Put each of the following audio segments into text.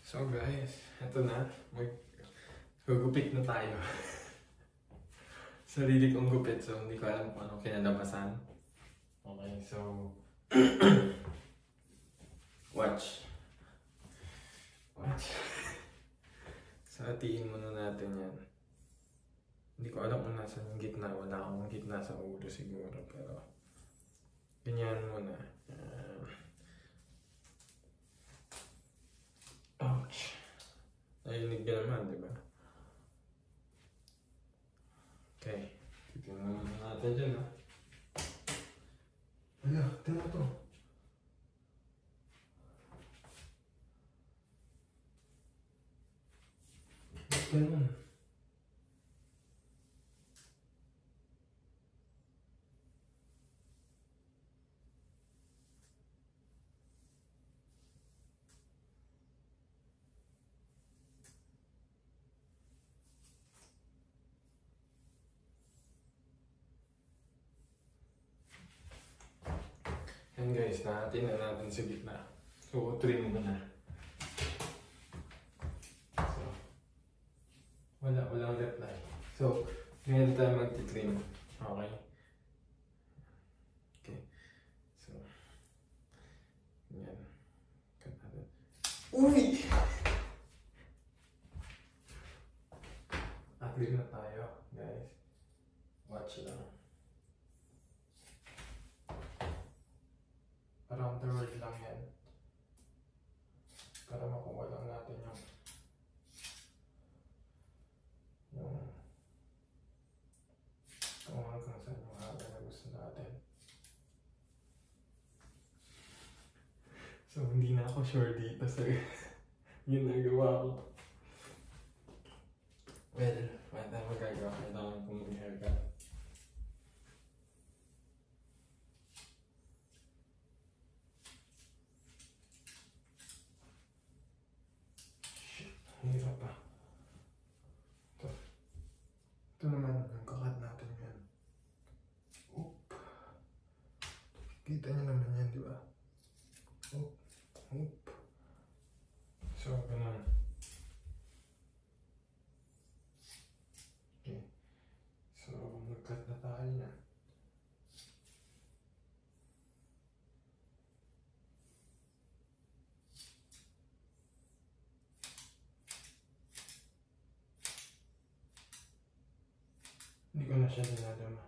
So guys, eto na. Magugupit na tayo. Sarili kong gupit, so hindi ko alam kung ano kinalabasan. Okay, so watch. So hatiin muna natin yan. Hindi ko alam kung nasa yung gitna. Wala akong gitna sa ulo siguro, pero ganyan muna. Ouch. Nainig ka naman, di ba? Okay. Tignan natin dyan, ha? Wala, tignan mo to. Ganun. Yan guys, natin na natin sa gitna. So, trim mo na. So, walang reply. So, ngayon tayo magti-trim. Okay? Okay. So, yan. Cut natin. Uy! At-trim na tayo, guys. Watch lang. Around the world lang yan. Para makuha lang natin yung kung hanggang saan yung haba na gusto natin. So hindi na ako sure dito sa ginagawa ko. Well, wala na magagawa. Kailangan kong mag-haircut. Hirap pa. Ito naman yung kakat natin yan. Oop. Kita nyo naman yan, di ba? Oop. Oop. So, ganun. Okay. So, mag-cut na tayo na. Hindi ko na siya dinadama.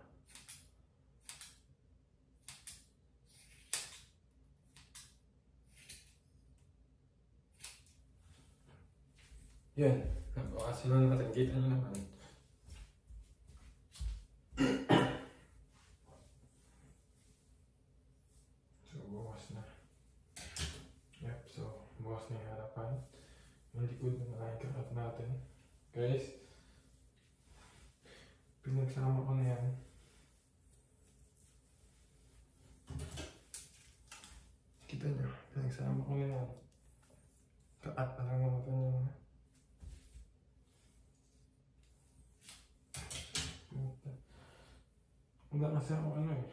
Yun. Nabawasan na natin. Kita nyo naman. So, bawas na. Yep. So, bawas na yung harapan. Yung likod na nakikakat natin. Guys, pinagsama ko na yan. Kita nyo, pinagsama ko na yan. Kaat pa lang naman yun. Wala kasi ako ano eh.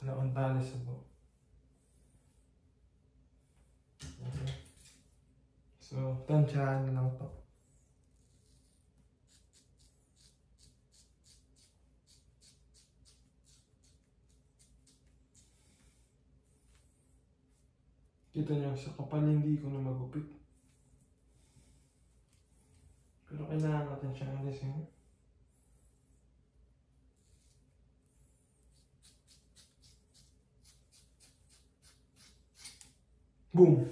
Wala akong tali sa buhok. Okay. So, tansyahan na lang to. Kita niyo, sa kapal hindi ko na magupit. Pero kailangan natin siyang alisin. Boom!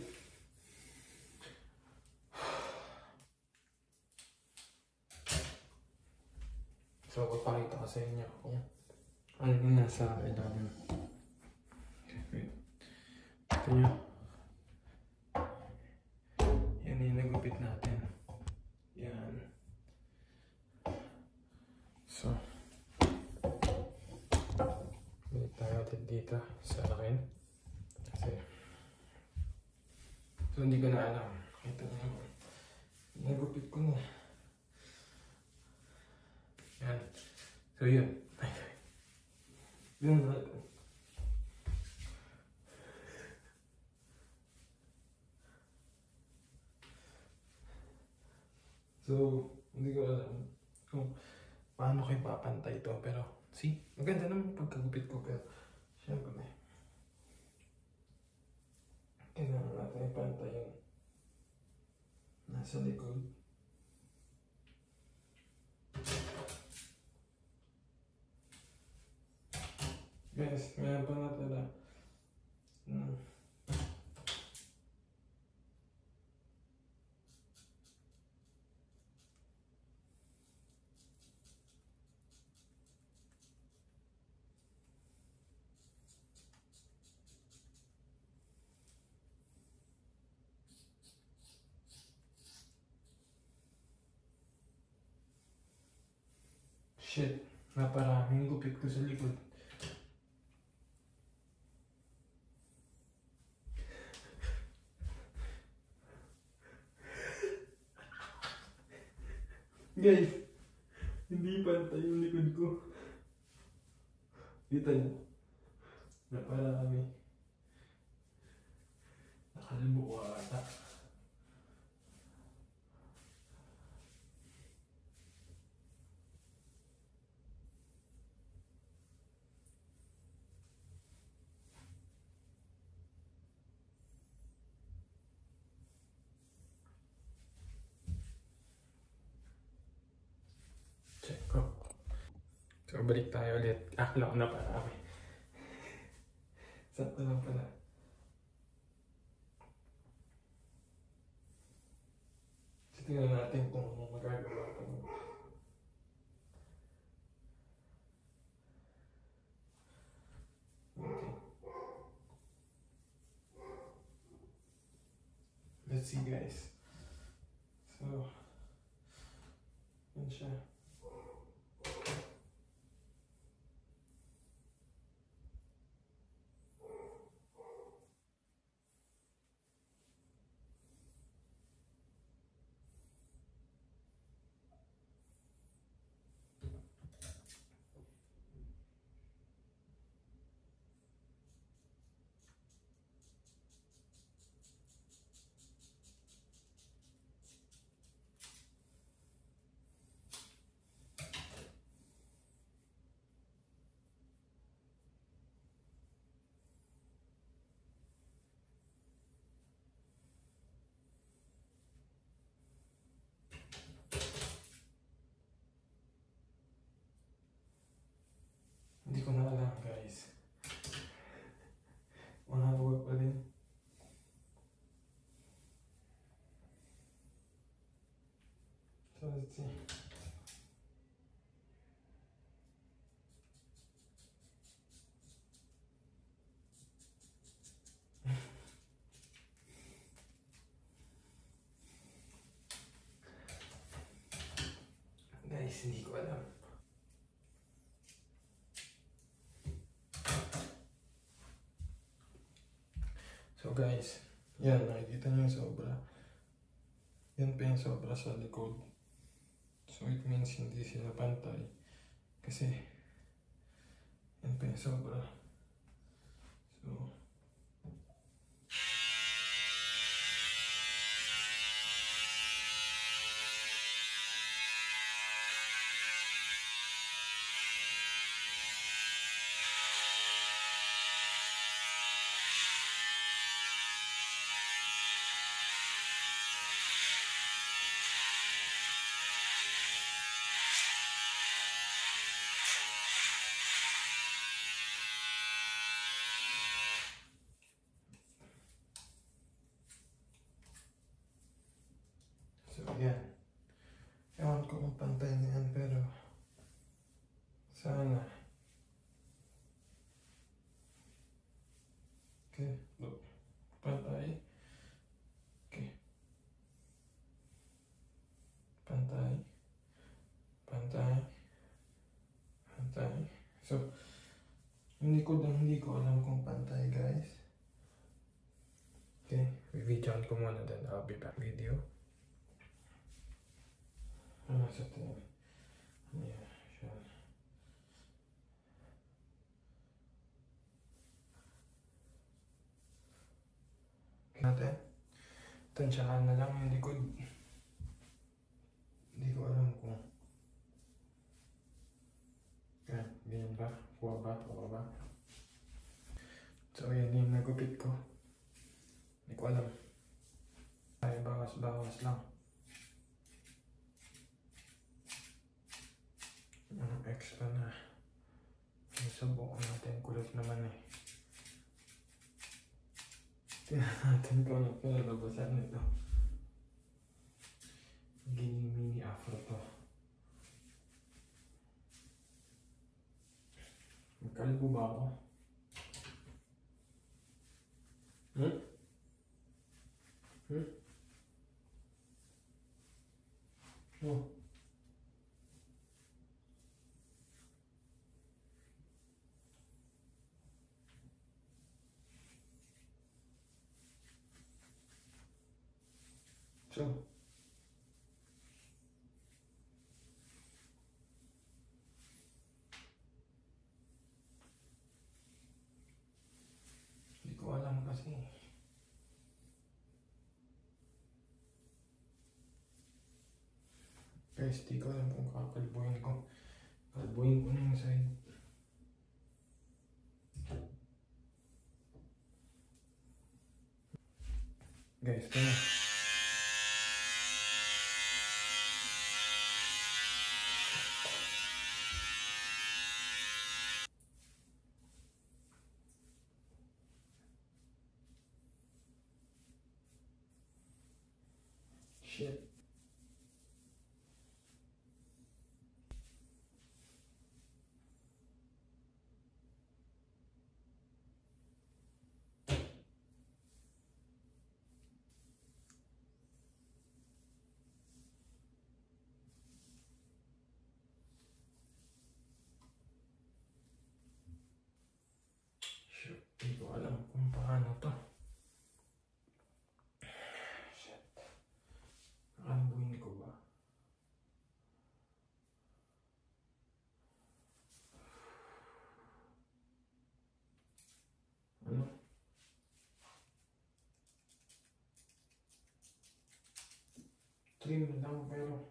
So, papakita ko sa inyo kung ano yung nasa ilalim. Okay, wait. Ito nyo. Yan yung nagupit natin. Yan. So, balik tayo natin dito sa akin. Kasi, so hindi ko na alam. Ito na naman. Nagupit ko na. Yan. So yun. Yun na. So, hindi ko alam kung paano ko ipapantay to. Pero, see, maganda naman yung pagkagupit ko. Pero, syempre, kailangan natin ipantay yung nasa likod. Guys, meron pa natala. Shit, naparaming gupit ko sa likod. Guys, hindi pantay yung likod ko. Kita niyo? Naparami. Nakalimuko ata. Check ko. So, balik tayo ulit. Akala ko na parami. Sakto lang pala. So, tingnan natin kung magagawa ko. Okay. Let's see, guys. So, yun siya. Hindi ko na alam, guys. Mahawag pa din. So, let's see. Guys, hindi ko alam. So guys, yan, nakikita niyo yung sobra. Yan pa yung sobra sa likod. So it means hindi sila pantay. Kasi, yan pa yung sobra. So, yan. Ewan ko kung pantay na yan, pero sana. Okay, look. Pantay. Okay. Pantay. Pantay. Pantay. So, hindi ko alam kung pantay, guys. Okay, videoan ko muna, then I'll be back video. Ano sa tingin? Yeah, sure. Natin. Tansyahan na lang yung likod. Hindi ko alam kung ganyan ba? Kuha ba? So yan yung nagupit ko. Hindi ko alam. Ay, bawas lang. Ang extra na. Yung sabok natin, kulot naman eh. Tingnan natin kung ano pinalabasan nito. Naging mini afro to. Magkalbo ba ako? Oh. So, hindi ko alam kasi. Guys, di ko alam kung kakalbuhin ko. Kalbuhin ko na yung side. Guys, ito na. Shit. Hindi ko alam kung paano to. Shit. Kalbuhin ko ba? Ano? Trim lang pero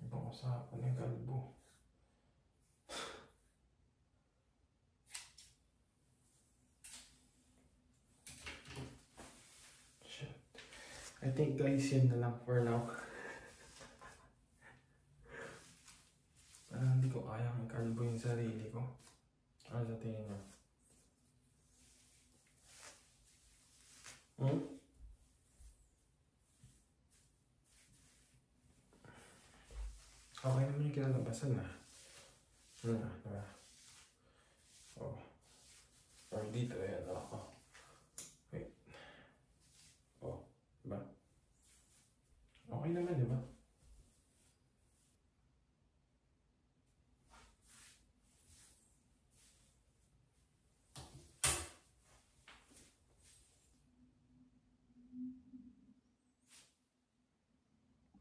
ibang usapan ng kalbo. Shit. I think guys, yun na lang for now. Parang hindi ko kayang ikalbo yung sarili ko. Ano sa tingin nyo? Okay naman yung kinalabasan na. Diba? Oh. Or dito, ayan. Oh. Wait. Oh. Diba? Okay naman, diba?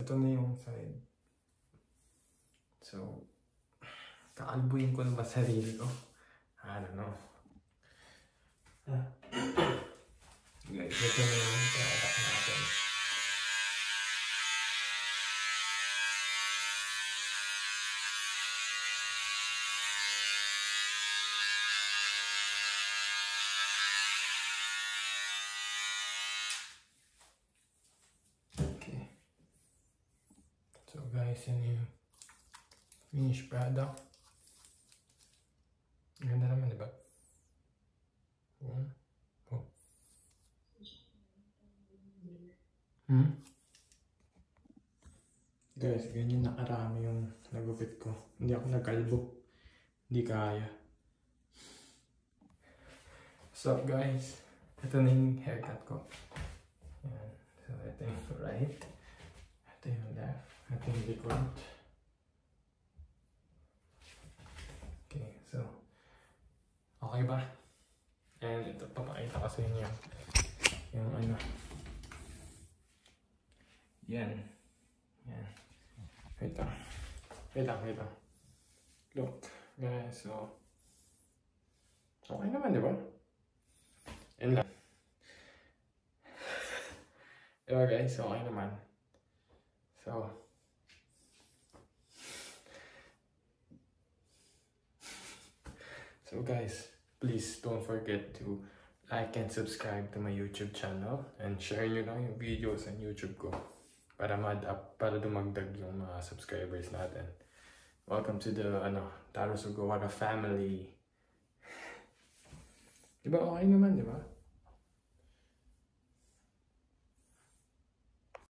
Ito na yung side. So, kakalbuhin ko na ba sarili ko? I don't know. Guys, ito na yung product natin. Okay. So guys, yun yung finished product. Ganda naman, diba? Oh. Guys, ganyan nakarami yung nagupit ko. Hindi ako nagkalbo. Hindi kaya. So guys, ito na yung haircut ko. Ayan. So ito yung right. Ito yung left. Ito yung likod. Okay, so okay ba? And ito, papakita ko sa inyo yung ano. Yan. Yan. Wait lang. Look, guys, so okay naman, di ba? And lang. Diba guys, okay naman. So guys, please don't forget to like and subscribe to my YouTube channel and share nyo lang yung videos sa YouTube ko para para dumagdag yung mga subscribers natin. Welcome to the Taro Sugawara family. Diba okay naman, diba?